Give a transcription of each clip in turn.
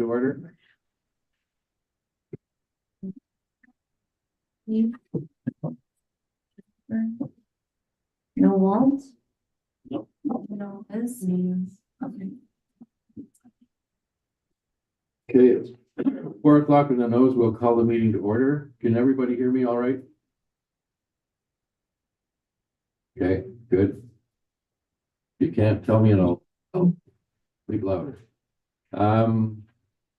order. No Walt? No. No, this. Okay. Okay, it's 4 o'clock in the nose. We'll call the meeting to order. Can everybody hear me all right? Okay, good. If you can't tell me, and I'll speak louder. Do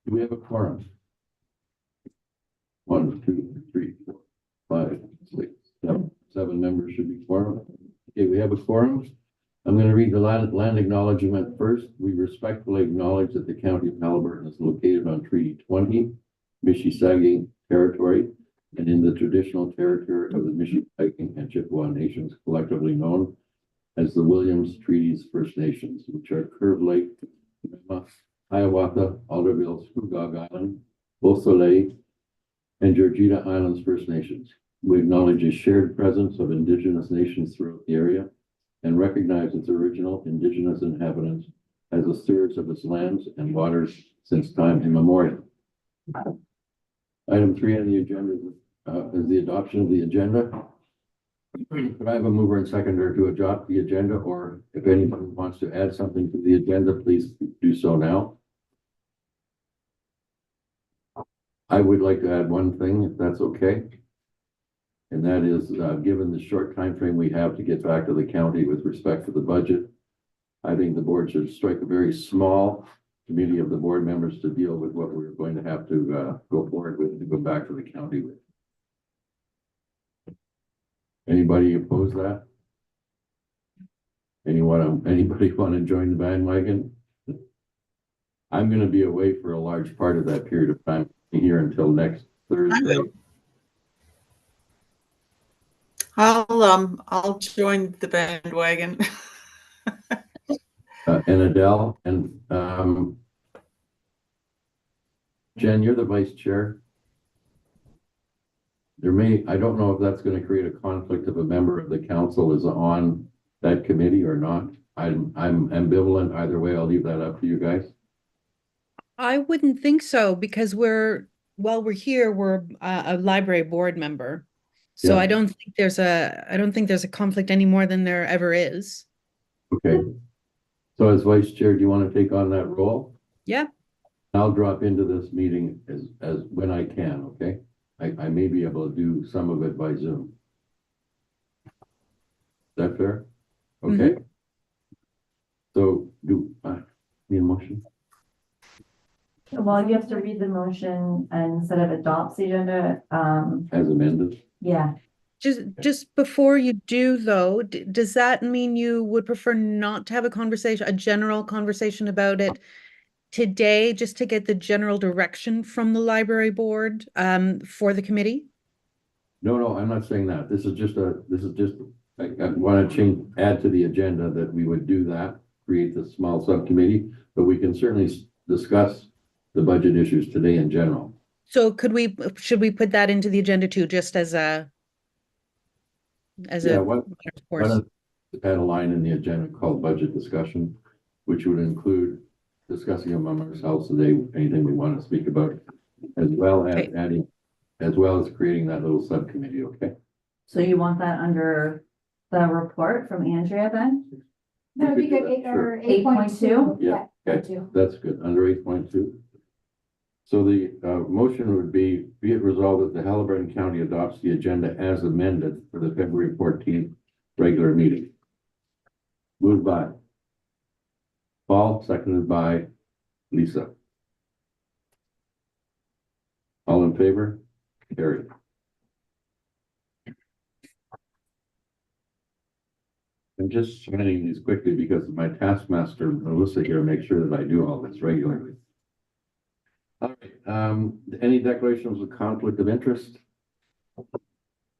we have a quorum? 1, 2, 3, 4, 5, 6, 7. 7 members should be quorum. Okay, we have a quorum. I'm going to read the land acknowledgement first. We respectfully acknowledge that the County of Haliburton is located on Treaty 20, Mississauga territory, and in the traditional territory of the Mississauga and Chippewa nations, collectively known as the Williams Treaties First Nations, which are Curve Lake, Hiawatha, Alderville, Scugog Island, Beau Soleil, and Georgina Islands First Nations. We acknowledge a shared presence of Indigenous nations throughout the area and recognize its original Indigenous inhabitants as the stewards of its lands and waters since time immemorial. Item 3 on the agenda is the adoption of the agenda. Could I have a mover and seconder to adopt the agenda, or if anyone wants to add something to the agenda, please do so now. I would like to add one thing, if that's okay. And that is, given the short time frame we have to get back to the county with respect to the budget, I think the board should strike a very small committee of the board members to deal with what we're going to have to go forward with to go back to the county with. Anybody oppose that? Anybody want to join the bandwagon? I'm going to be away for a large part of that period of time here until next Thursday. I'll join the bandwagon. And Adele and Jen, you're the vice chair. I don't know if that's going to create a conflict if a member of the council is on that committee or not. I'm ambivalent either way. I'll leave that up to you guys. I wouldn't think so, because while we're here, we're a library board member. So Yeah. I don't think there's a conflict any more than there ever is. Okay. So as vice chair, do you want to take on that role? Yeah. I'll drop into this meeting as when I can, okay? I may be able to do some of it by Zoom. Is that fair? Okay. So need a motion? Well, you have to read the motion and instead of adopts the agenda, As amended? yeah. Just before you do, though, does that mean you would prefer not to have a general conversation about it today, just to get the general direction from the library board for the committee? No, I'm not saying that. This is just I want to add to the agenda that we would do that, create this small subcommittee, but we can certainly discuss the budget issues today in general. So should we put that into the agenda too, just as a Add a line in the agenda called budget discussion, which would include discussing among ourselves today anything we want to speak about, as well as creating that little subcommittee. Okay. So you want that under the report from Andrea then? That would be good. Sure. 8.2? Yeah. Okay. That's good. Under 8.2. So the motion would be it resolved that the Haliburton County adopts the agenda as amended for the February 14th regular meeting. Moved by Paul, seconded by Lisa. All in favor? Carried. I'm just signing these quickly because my taskmaster, Melissa, here makes sure that I do all this regularly. All right. Any declarations of conflict of interest?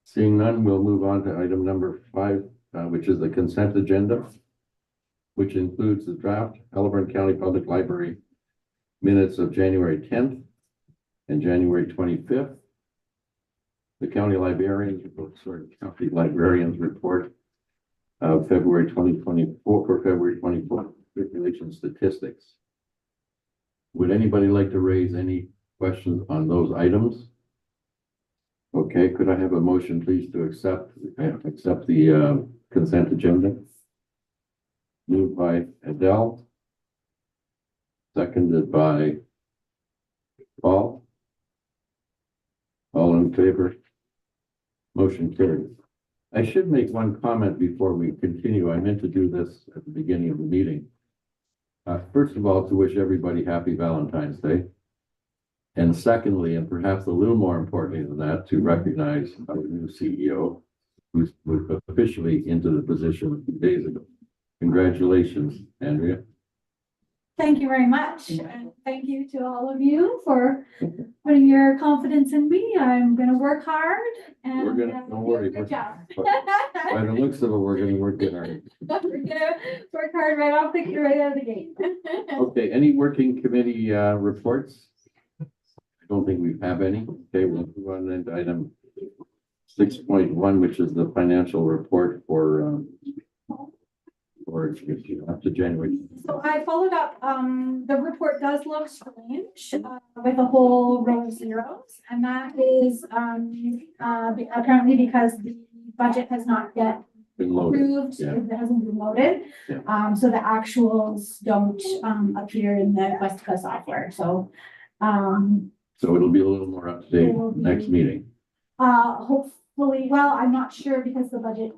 Seeing none, we'll move on to item number 5, which is the consent agenda, which includes the draft Haliburton County Public Library minutes of January 10th and January 25th. The county librarians report of February 2024 for February 24th circulation statistics. Would anybody like to raise any questions on those items? Okay, could I have a motion, please, to accept the consent agenda? Moved by Adele. Seconded by Paul. All in favor? Motion carries. I should make one comment before we continue. I meant to do this at the beginning of the meeting. First of all, to wish everybody happy Valentine's Day. And secondly, and perhaps a little more importantly than that, to recognize our new CEO, who's officially into the position a few days ago. Congratulations, Andrea. Thank you very much. And thank you to all of you for putting your confidence in me. I'm gonna work hard and We're gonna, don't worry. do a good job. By the looks of it, we're gonna work it hard. We're gonna work hard right out of the gate. Okay, any working committee reports? I don't think we have any. Okay, we'll move on then to item 6.1, which is the financial report for up to January. So I followed up, the report does look strange, with a whole row of zeros, and that is, apparently because the budget has not yet Been loaded. approved, Yeah. it hasn't been loaded. Yeah. So the actuals don't, appear in the Westica software, so, So it'll be a little more up to date It will be. next meeting. hopefully, well, I'm not sure because the budget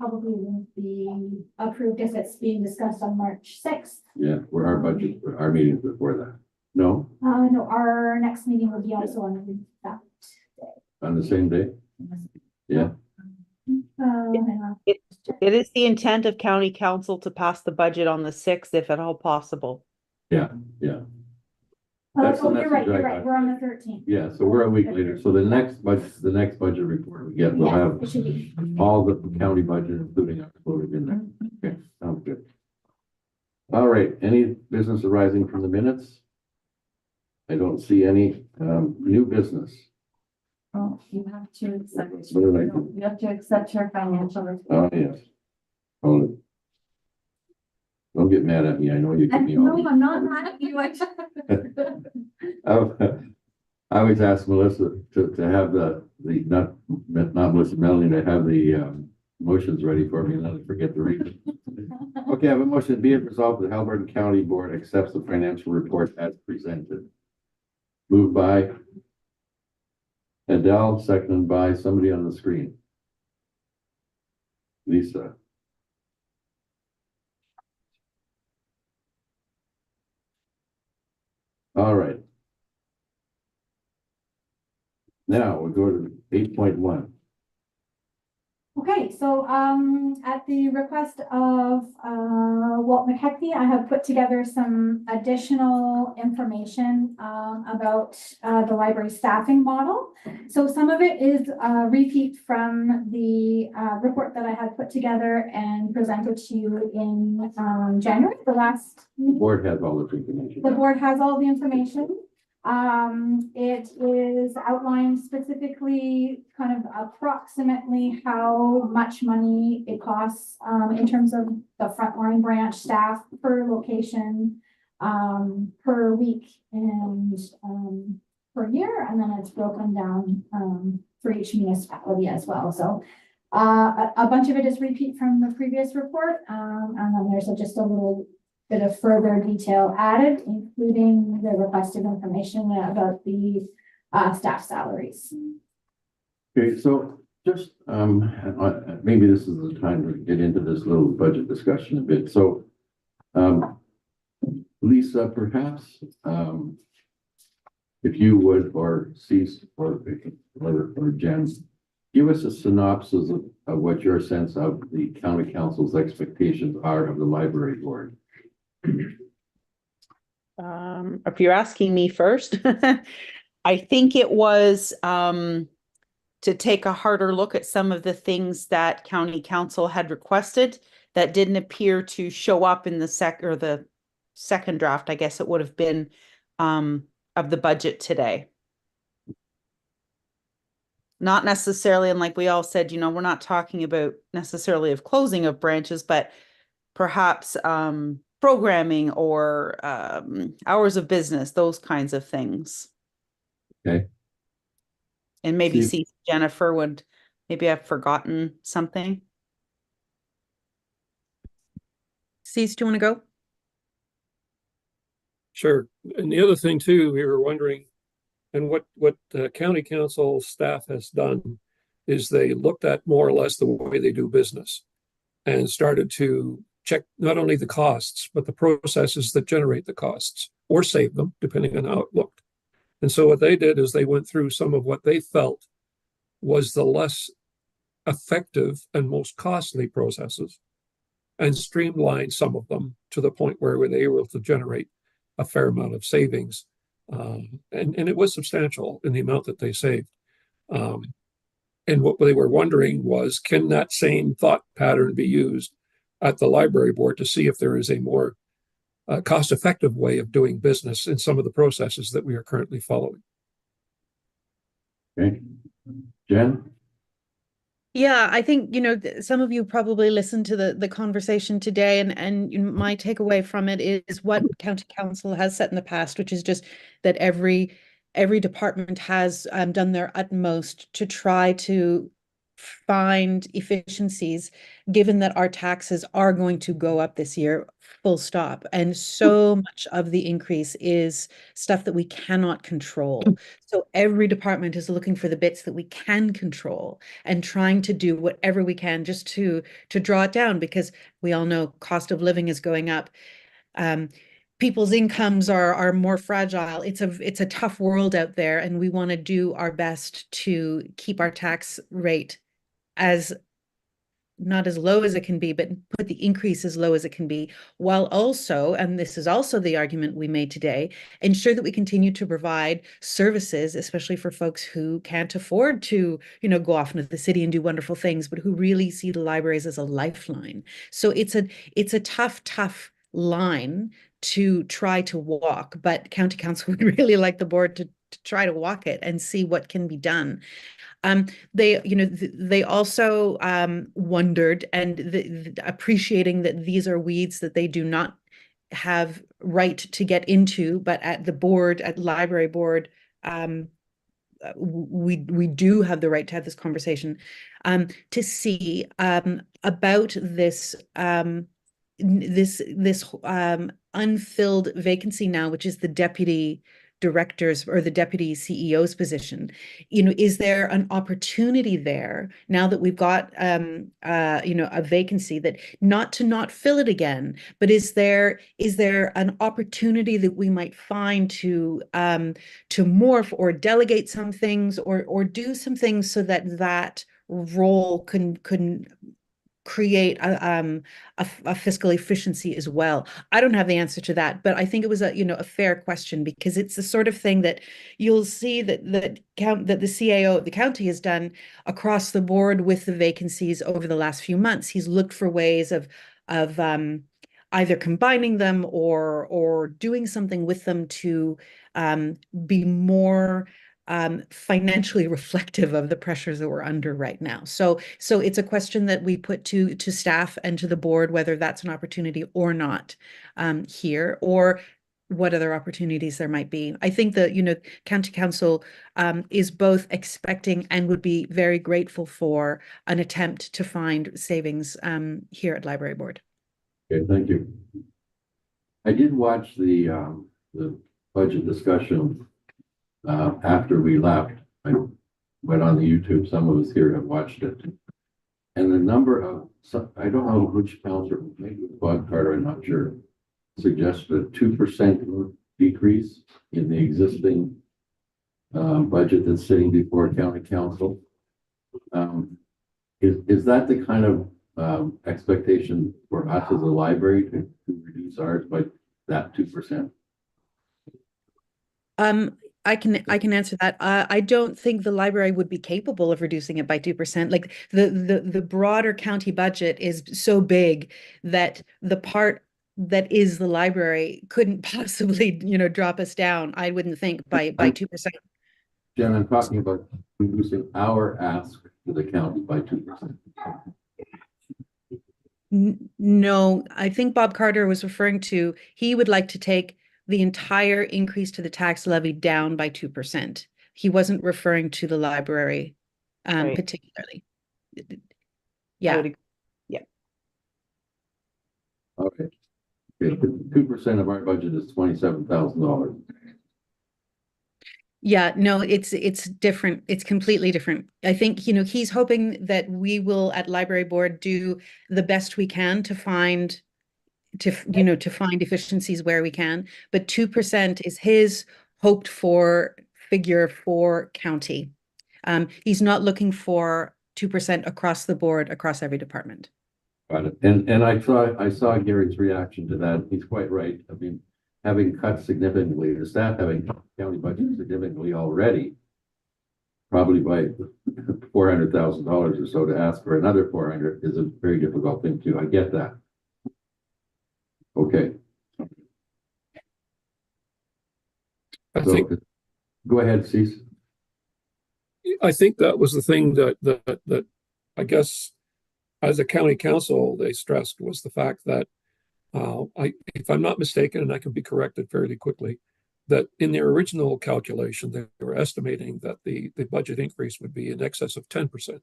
probably won't be approved if it's being discussed on March sixth. Yeah, where our budget, our meetings before that. No, No, our next meeting will be also on that. on the same day? Yeah, It is the intent of county council to pass the budget on the 6th, if at all possible. yeah. That's the You're right, message I got. we're on the 13th. Yeah, so we're a week later. So the next budget report we get, we'll have It should be. all the county budget, including our quoted in there. Okay, sounds good. All right, any business arising from the minutes? I don't see any, new business. Oh, you have to accept, What did I do? you have to accept her financial report. Oh, yes. Hold it. Don't get mad at me. I know you give me all. No, I'm not mad at you. I always ask Melissa to have not Melissa, Melanie, to have the motions ready for me, and then I forget to read it. Okay, I have a motion. Be it resolved that the Haliburton County Board accepts the financial report as presented. Moved by Adele, seconded by somebody on the screen. Lisa. All right. Now we'll go to 8.1. Okay, so, at the request of, Walt McKechnie, I have put together some additional information, about, the library staffing model. So some of it is a repeat from the, report that I had put together and presented to you in, January, the last meeting. Board has all this information. The board has all the information. It is outlined specifically kind of approximately how much money it costs, in terms of the frontline branch staff per location, per week and, per year, and then it's broken down, for each municipality as well. So, a bunch of it is repeat from the previous report, and then there's just a little bit of further detail added, including the requested information about the staff salaries. Okay, so just, maybe this is the time to get into this little budget discussion a bit. So, Lisa, perhaps, if you would, or Cease, or Jen, give us a synopsis of what your sense of the county council's expectations are of the library board. If you're asking me first, I think it was to take a harder look at some of the things that county council had requested that didn't appear to show up in the second draft, I guess it would have been, of the budget today. Not necessarily, and like we all said, you know, we're not talking about necessarily of closing of branches, but perhaps programming or hours of business, those kinds of things. Okay. And maybe See- see Jennifer would, maybe I've forgotten something. Cease, do you want to go? Sure. And the other thing too, we were wondering, and what the county council staff has done is they looked at more or less the way they do business and started to check not only the costs, but the processes that generate the costs or save them, depending on how it looked. And so what they did is they went through some of what they felt was the less effective and most costly processes and streamlined some of them to the point where they were able to generate a fair amount of savings. And it was substantial in the amount that they saved. And what they were wondering was, can that same thought pattern be used at the library board to see if there is a more cost-effective way of doing business in some of the processes that we are currently following? Okay. Jen? Yeah, I think, some of you probably listened to the conversation today, and my takeaway from it is what county council has said in the past, which is just that every department has done their utmost to try to find efficiencies, given that our taxes are going to go up this year, full stop. And so much of the increase is stuff that we cannot control. So every department is looking for the bits that we can control and trying to do whatever we can just to draw it down, because we all know cost of living is going up. People's incomes are more fragile. It's a tough world out there, and we want to do our best to keep our tax rate as not as low as it can be, but put the increase as low as it can be, while also, and this is also the argument we made today, ensure that we continue to provide services, especially for folks who can't afford to, go off into the city and do wonderful things, but who really see the libraries as a lifeline. So it's a tough line to try to walk, but county council would really like the board to try to walk it and see what can be done. They also wondered and appreciating that these are weeds that they do not have right to get into, but at the board, at library board, we do have the right to have this conversation, to see about this unfilled vacancy now, which is the deputy directors or the deputy CEO's position. Is there an opportunity there now that we've got a vacancy, that not fill it again, but is there an opportunity that we might find to morph or delegate some things or do some things so that role can create a fiscal efficiency as well? I don't have the answer to that, but I think it was a fair question, because it's the sort of thing that you'll see that the CAO of the county has done across the board with the vacancies over the last few months. He's looked for ways of either combining them or doing something with them to be more financially reflective of the pressures that we're under right now. So it's a question that we put to staff and to the board, whether that's an opportunity or not here, or what other opportunities there might be. I think that, county council is both expecting and would be very grateful for an attempt to find savings here at library board. Okay, thank you. I did watch the budget discussion after we left. I went on the YouTube. Some of us here have watched it. And the number of, I don't know which counselor, maybe Bob Carter, I'm not sure, suggested a 2% decrease in the existing budget that's sitting before county council. Is that the kind of expectation for us as a library to reduce ours by that 2%? I can answer that. I don't think the library would be capable of reducing it by 2%. Like the broader county budget is so big that the part that is the library couldn't possibly, drop us down, I wouldn't think, by 2%. Jen, I'm talking about reducing our ask to the county by 2%. No, I think Bob Carter was referring to, he would like to take the entire increase to the tax levy down by 2%. He wasn't referring to the library Right. particularly. I Yeah, would agree. Okay. 2% of our budget is $27,000. yeah, no, it's different. It's completely different. I think, he's hoping that we will at library board do the best we can to find efficiencies where we can, but 2% is his hoped for figure for county. He's not looking for 2% across the board, across every department. Got it. And I saw Gary's reaction to that. He's quite right. I mean, having cut significantly, the staff having cut the county budget significantly already, probably by $400,000 or so, to ask for another 400 is a very difficult thing to do. I get that. Okay. I So think go ahead, Cease. I think that was the thing that I guess as a county council they stressed was the fact that if I'm not mistaken, and I can be corrected fairly quickly, that in their original calculation they were estimating that the budget increase would be in excess of 10%.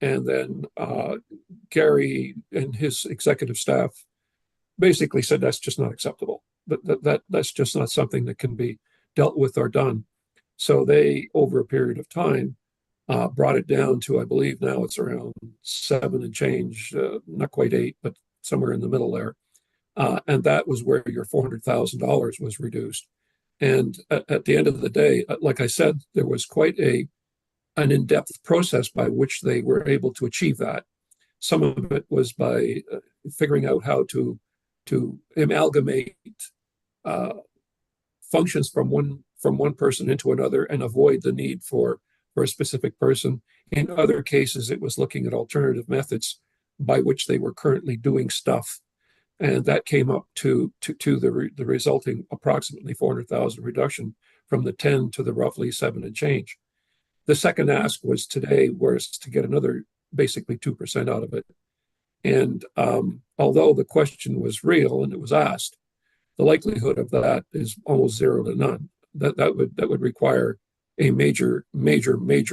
And then Gary and his executive staff basically said that's just not acceptable. That's just not something that can be dealt with or done. So they, over a period of time, brought it down to, I believe now it's around 7 and change, not quite 8, but somewhere in the middle there. And that was where your $400,000 was reduced. And at the end of the day, like I said, there was quite an in-depth process by which they were able to achieve that. Some of it was by figuring out how to amalgamate functions from one person into another and avoid the need for a specific person. In other cases, it was looking at alternative methods by which they were currently doing stuff. And that came up to the resulting approximately 400,000 reduction from the 10 to the roughly 7 and change. The second ask was today was to get another basically 2% out of it. And although the question was real and it was asked, the likelihood of that is almost 0 to none. That would require a major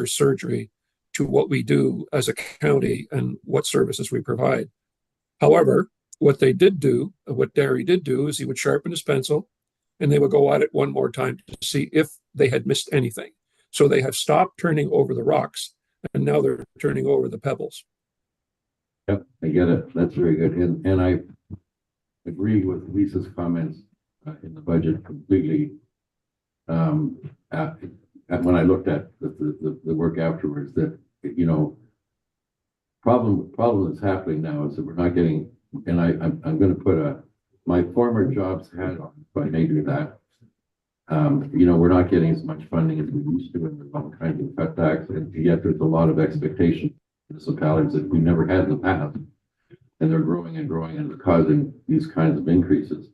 surgery to what we do as a county and what services we provide. However, what Derry did do is he would sharpen his pencil and they would go at it one more time to see if they had missed anything. So they have stopped turning over the rocks and now they're turning over the pebbles. Yep, I get it. That's very good. And I agree with Lisa's comments in the budget completely. When I looked at the work afterwards, that, problem that's happening now is that we're not getting, and I'm going to put my former job's hat on, if I may do that. We're not getting as much funding as we used to, and there's all kinds of cutbacks, and yet there's a lot of expectation municipalities that we never had in the past, and they're growing and growing and causing these kinds of increases.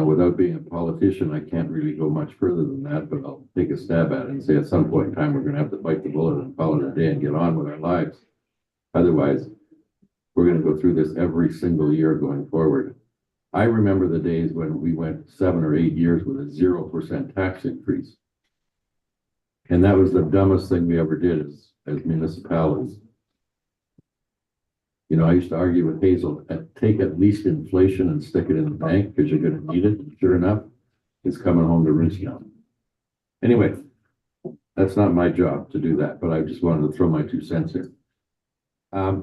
Without being a politician, I can't really go much further than that, but I'll take a stab at it and say at some point in time we're going to have to bite the bullet and call it a day and get on with our lives. Otherwise, we're going to go through this every single year going forward. I remember the days when we went 7 or 8 years with a 0% tax increase. And that was the dumbest thing we ever did as municipalities. I used to argue with Hazel, take at least inflation and stick it in the bank because you're going to need it. Sure enough, it's coming home to roost now. Anyway, that's not my job to do that, but I just wanted to throw my 2 cents in.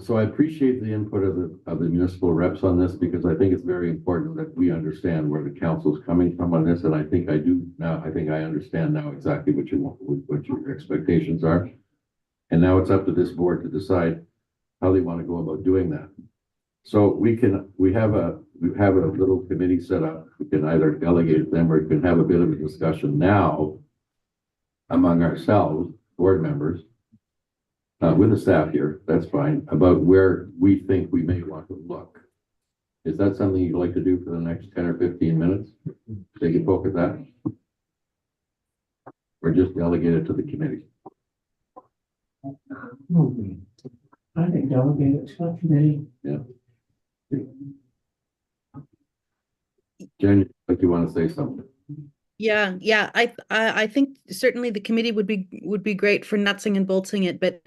So I appreciate the input of the municipal reps on this, because I think it's very important that we understand where the council is coming from on this. And I think I do now. I think I understand now exactly what your expectations are. And now it's up to this board to decide how they want to go about doing that. So we have a little committee set up. We can either delegate them or we can have a bit of a discussion now among ourselves, board members, with the staff here, that's fine, about where we think we may want to look. Is that something you'd like to do for the next 10 or 15 minutes? Take a poke at that? Or just delegate it to the committee? I think delegate it to a committee. Jen, like you want to say something? Yeah, yeah, I think certainly the committee would be great for nutsing and bolting it, but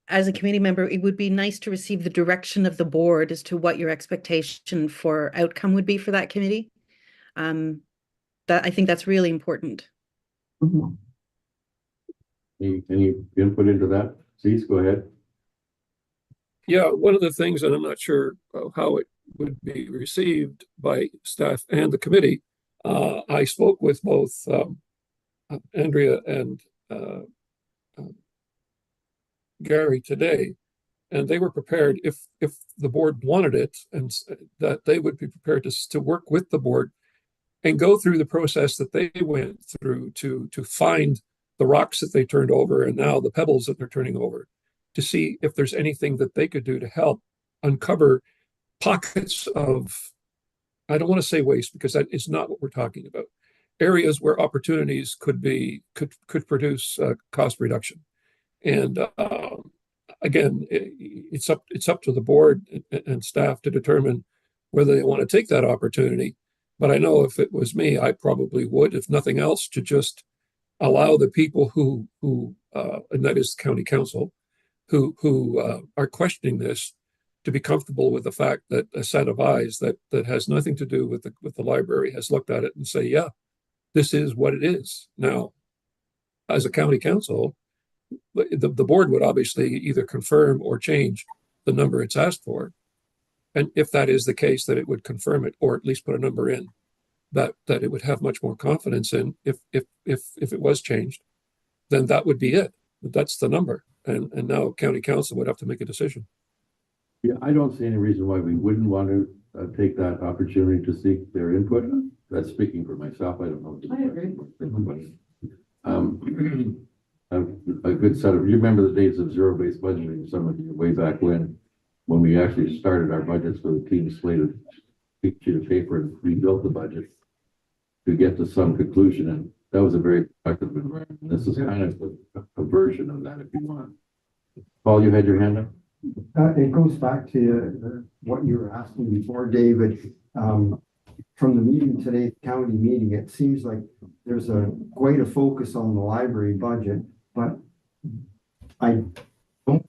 as a committee member, it would be nice to receive the direction of the board as to what your expectation for outcome would be for that committee. That I think that's really important. Any input into that? Cease, go ahead. Yeah, one of the things, and I'm not sure how it would be received by staff and the committee. I spoke with both Andrea and Gary today, and they were prepared if the board wanted it, and that they would be prepared to work with the board and go through the process that they went through to find the rocks that they turned over and now the pebbles that they're turning over, to see if there's anything that they could do to help uncover pockets of, I don't want to say waste because that is not what we're talking about, areas where opportunities could produce cost reduction. And again, it's up to the board and staff to determine whether they want to take that opportunity. But I know if it was me, I probably would, if nothing else, to just allow the people who and that is the county council, who are questioning this, to be comfortable with the fact that a set of eyes that has nothing to do with the library has looked at it and say, yeah, this is what it is. Now, as a county council, the board would obviously either confirm or change the number it's asked for. And if that is the case, that it would confirm it, or at least put a number in that it would have much more confidence in. If it was changed, then that would be it. That's the number. And now county council would have to make a decision. Yeah, I don't see any reason why we wouldn't want to take that opportunity to seek their input. That's speaking for myself. I don't know. I agree. A good set of, you remember the days of zero-based budgeting, some of you way back when we actually started our budgets with a clean slate of sheet of paper and rebuilt the budget to get to some conclusion. And that was a very productive environment. This is kind of a version of that, if you want. Paul, you had your hand up? It goes back to what you were asking before, David. From the meeting today, the county meeting, it seems like there's quite a focus on the library budget, but I don't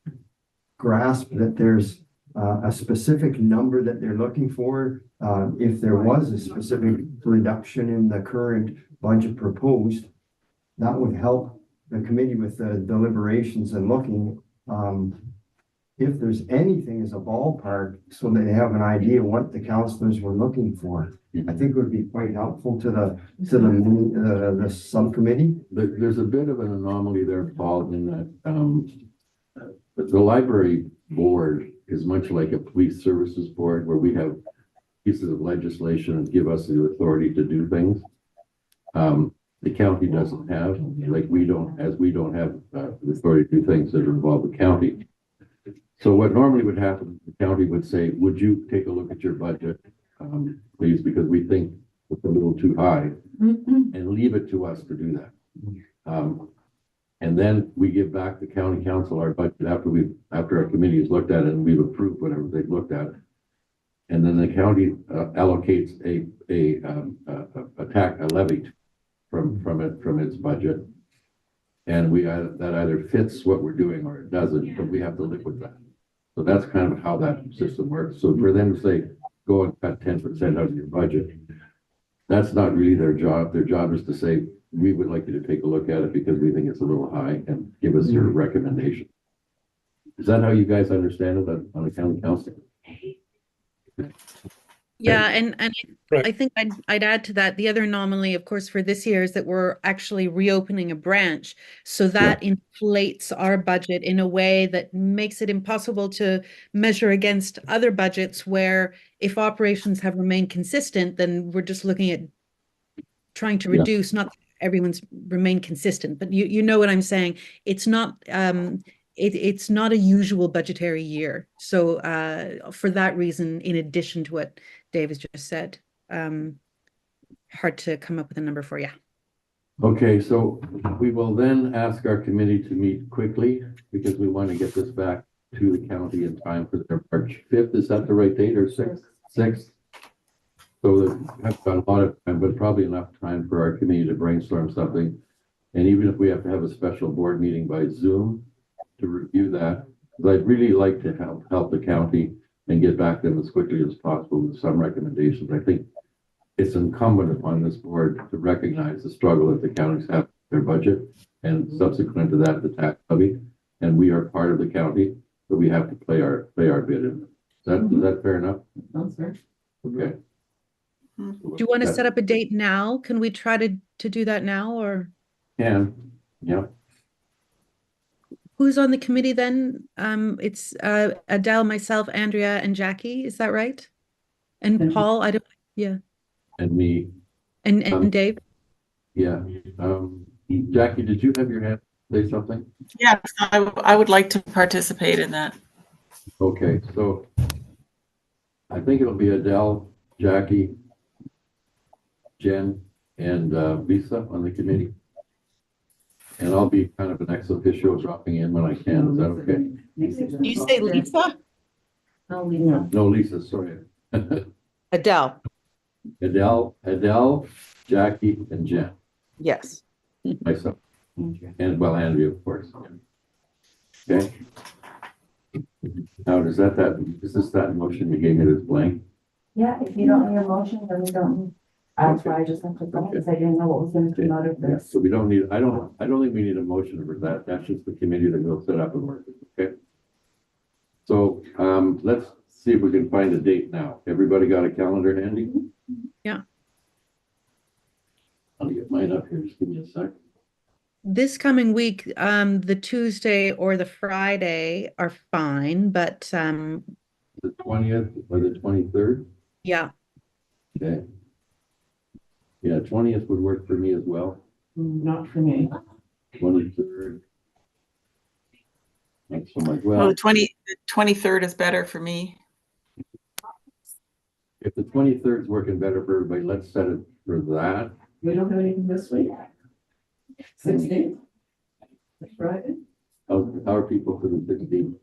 grasp that there's a specific number that they're looking for. If there was a specific reduction in the current budget proposed, that would help the committee with the deliberations and looking. If there's anything as a ballpark, so that they have an idea what the councilors were looking for, I think it would be quite helpful to the subcommittee. There's a bit of an anomaly there, Paul, in that the library board is much like a police services board, where we have pieces of legislation that give us the authority to do things. The county doesn't have, like we don't have the authority to do things that involve the county. So what normally would happen, the county would say, would you take a look at your budget, please, because we think it's a little too high, and leave it to us to do that. And then we give back the county council our budget after our committee has looked at it and we've approved whatever they've looked at. And then the county allocates a levy from its budget. And that either fits what we're doing or it doesn't, but we have to live with that. So that's kind of how that system works. So for them to say, go and cut 10% out of your budget, that's not really their job. Their job is to say, we would like you to take a look at it because we think it's a little high and give us your recommendation. Is that how you guys understand it on the county council? Yeah, and Right. I think I'd add to that, the other anomaly, of course, for this year is that we're actually reopening a branch. So that inflates our budget in a way that makes it impossible to measure against other budgets where if operations have remained consistent, then we're just looking at trying to reduce, not everyone's remained consistent, but you know what I'm saying. It's not it's not a usual budgetary year. So for that reason, in addition to what Dave has just said, hard to come up with a number for you. Okay, so we will then ask our committee to meet quickly because we want to get this back to the county in time for their March 5th. Is that the right date or 6th? 6th. So I've got a lot of time, but probably enough time for our committee to brainstorm something. And even if we have to have a special board meeting by Zoom to review that, because I'd really like to help the county and get back to them as quickly as possible with some recommendations. I think it's incumbent upon this board to recognize the struggle that the counties have with their budget, and subsequent to that, the tax levy. And we are part of the county, but we have to play our bit in. Is that fair enough? Sounds fair. Okay. Do you want to set up a date now? Can we try to do that now, or Yeah. who's on the committee then? It's Adele, myself, Andrea, and Jackie. Is that right? And And- Paul, I don't, yeah, And me, and Dave. yeah. Jackie, did you have your hand say something? Yes, I would like to participate in that. Okay, so I think it'll be Adele, Jackie, Jen, and Lisa on the committee. And I'll be kind of an ex officio dropping in when I can. Is that okay? You say Lisa? No, Lisa, sorry. Adele. Adele, Jackie, and Jen, Yes. myself, and well, Andrea, of course. Okay. Now, is this that motion you gave me this blank? Yeah, if you don't need a motion, then we don't need. That's why I just have to go, because I didn't know what was gonna come out of this. So we don't need, I don't think we need a motion for that. That's just the committee that we'll set up and work with, okay? So, let's see if we can find a date now. Everybody got a calendar handy? Yeah. I'll get mine up here. Just give me a sec. This coming week, the Tuesday or the Friday are fine, but The 20th or the 23rd? yeah, Okay. Yeah, 20th would work for me as well. Not for me. 23rd. Not so much. Well, Well, the 23rd is better for me. if the 23rd is working better for everybody, let's set it for that. We don't have anything this week. 16th. Friday. How are people for the 16th?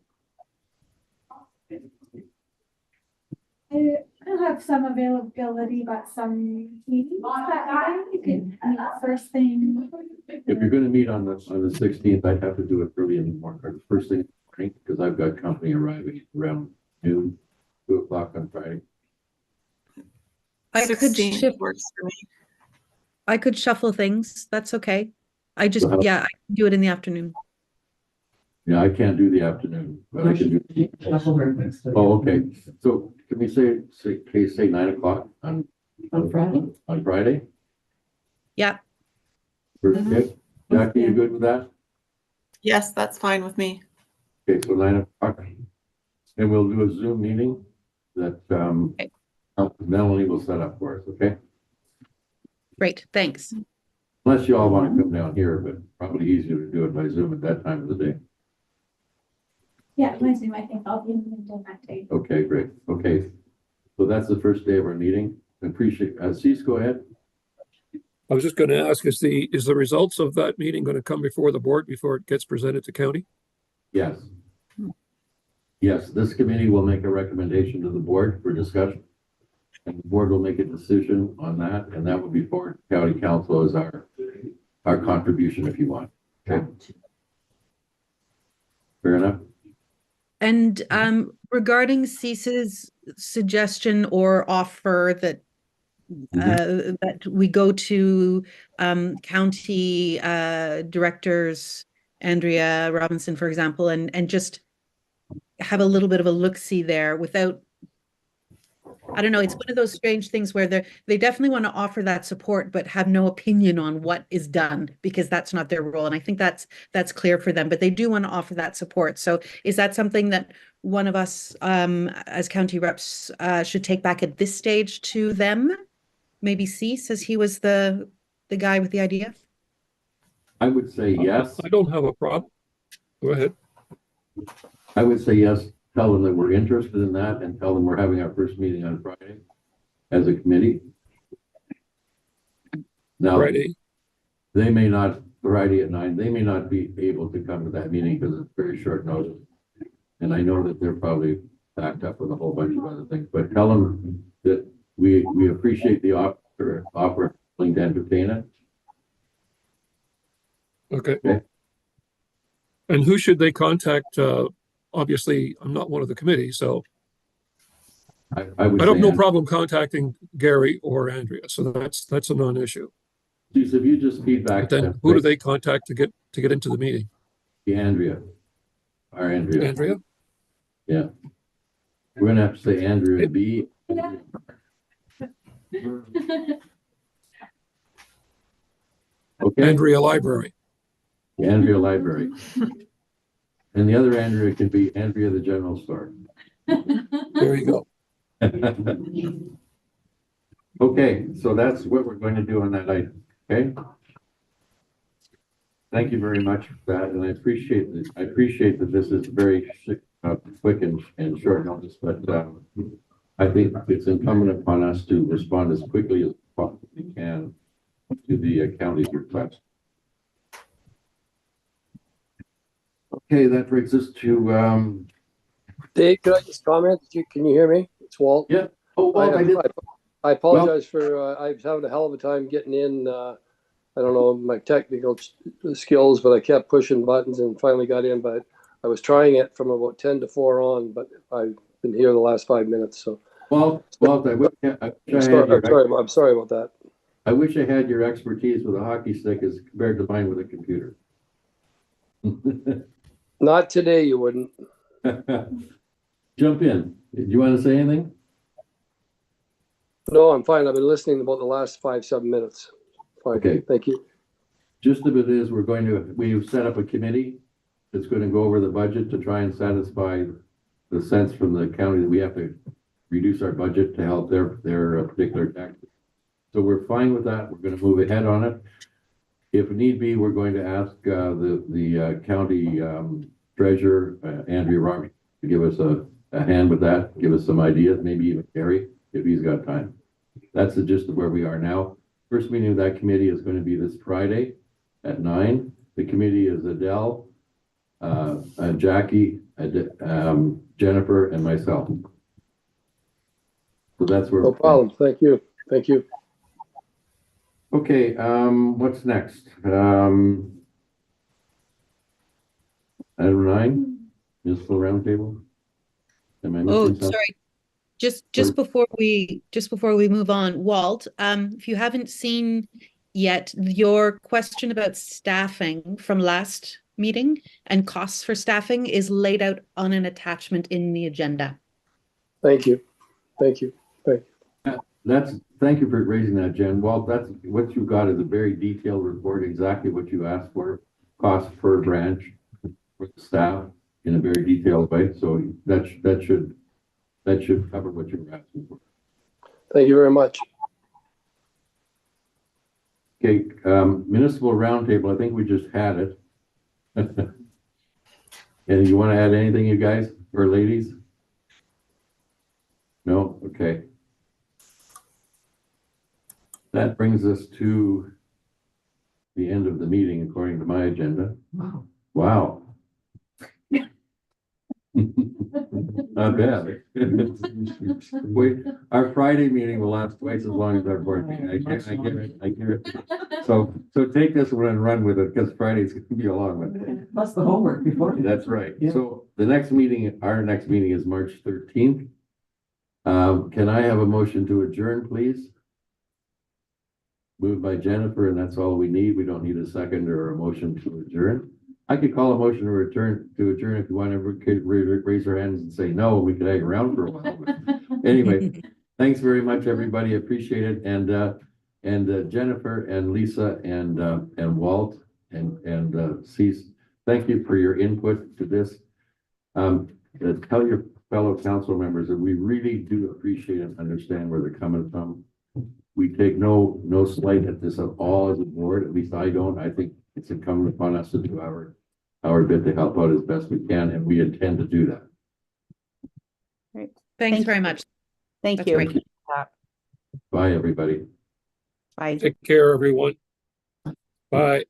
I'll have some availability, but some meetings that day. You can meet first thing. If you're gonna meet on the 16th, I'd have to do it early in the morning, or first thing in the morning, because I've got company arriving around noon, 2 o'clock on Friday. I could 16th shift. works for me. I could shuffle things. That's okay. I just, So how- yeah, I can do it in the afternoon. Yeah, I can't do the afternoon, but I can do. Shuffle her things. Oh, okay. So can we say 9 o'clock on On Friday. Yeah, Okay. Jackie, you good with that? Yes, that's fine with me. Okay, so 9 o'clock. And we'll do a Zoom meeting that Okay. Melanie will set up for us, okay? great, thanks. Unless you all want to come down here, but probably easier to do it by Zoom at that time of the day. Yeah, Wednesday, I think I'll be in Minden that day. Okay, great. Okay. So that's the first day of our meeting. I appreciate, Cease, go ahead. I was just going to ask, is the results of that meeting going to come before the board before it gets presented to county? Yes. Yes, this committee will make a recommendation to the board for discussion. And the board will make a decision on that, and that will be for county council as our contribution if you want. Okay. Fair enough? And regarding Cease's suggestion or offer that that we go to county directors, Andrea Robinson, for example, and just have a little bit of a look-see there without, I don't know, it's one of those strange things where they definitely want to offer that support, but have no opinion on what is done because that's not their role. And I think that's clear for them, but they do want to offer that support. So is that something that one of us as county reps should take back at this stage to them? Maybe Cease, as he was the guy with the idea? I would say yes. I don't have a problem. Go ahead. I would say yes. Tell them that we're interested in that and tell them we're having our first meeting on Friday as a committee. Now, Friday. they may not, Friday at 9, they may not be able to come to that meeting because it's very short notice. And I know that they're probably backed up with a whole bunch of other things, but tell them that we appreciate the offer willing to entertain it. Okay. Okay. And who should they contact? Obviously, I'm not one of the committee, so I would I don't say, have no problem contacting Gary or Andrea, so that's a non-issue. If you just feedback. But then who do they contact to get into the meeting? Andrea. Our Andrea. Andrea? Yeah. We're gonna have to say Andrea B. Okay, Andrea Library. Andrea Library. And the other Andrea can be Andrea the General Store. There you go. Okay, so that's what we're going to do on that item, okay? Thank you very much for that, and I appreciate that this is very quick and short notice, but I think it's incumbent upon us to respond as quickly as possibly can to the county's request. Okay, that brings us to Dave, could I just comment? Can you hear me? It's Walt. yeah. Oh, well, I apologize for, I was having a hell of a time getting in, I don't know my technical skills, but I kept pushing buttons and finally got in, but I was trying it from about 10 to 4 on, but I've been here the last 5 minutes, so. Walt, I'm sorry about that. I wish I had your expertise with a hockey stick as compared to mine with a computer. Not today, you wouldn't. Jump in. Do you want to say anything? No, I'm fine. I've been listening about the last 5-7 minutes. Fine. Okay. Thank you. Just of it is, we've set up a committee that's going to go over the budget to try and satisfy the sense from the county that we have to reduce our budget to help their particular taxes. So we're fine with that. We're going to move ahead on it. If need be, we're going to ask the county treasurer, Andrea Roberts, to give us a hand with that, give us some ideas, maybe even Gary, if he's got time. That's the gist of where we are now. First meeting of that committee is going to be this Friday at 9. The committee is Adele, Jackie, Jennifer, and myself. So that's where. No problem. Thank you. Thank you. Okay, what's next? Item 9, municipal roundtable. Am I missing Oh, something? sorry. Just before we move on, Walt, if you haven't seen yet, your question about staffing from last meeting and costs for staffing is laid out on an attachment in the agenda. Thank you. Thank you. Thank you for raising that, Jen. Well, that's what you got is a very detailed report, exactly what you asked for, cost per branch for the staff in a very detailed way. So that should cover what you were asking for. Thank you very much. Okay, municipal roundtable, I think we just had it. And you want to add anything, you guys or ladies? No? Okay. That brings us to the end of the meeting, according to my agenda. Wow. Wow. Not bad. Wait, our Friday meeting will last twice as long as our board meeting. I get it. So take this one and run with it, because Friday's going to be a long one. Plus the homework before. That's right. Yeah. So our next meeting is March 13th. Can I have a motion to adjourn, please? Moved by Jennifer, and that's all we need. We don't need a second or a motion to adjourn. I could call a motion to adjourn if you want to raise your hands and say no, we could hang around for a while. But anyway, thanks very much, everybody. Appreciate it. And Jennifer and Lisa and Walt and Cease, thank you for your input to this. Tell your fellow council members that we really do appreciate and understand where they're coming from. We take no slight at this at all as a board. At least I don't. I think it's incumbent upon us to do our bit to help out as best we can, and we intend to do that. Thanks Thank very you. much. Thank That's you. great. Bye, everybody. Bye. Take care, everyone. Bye.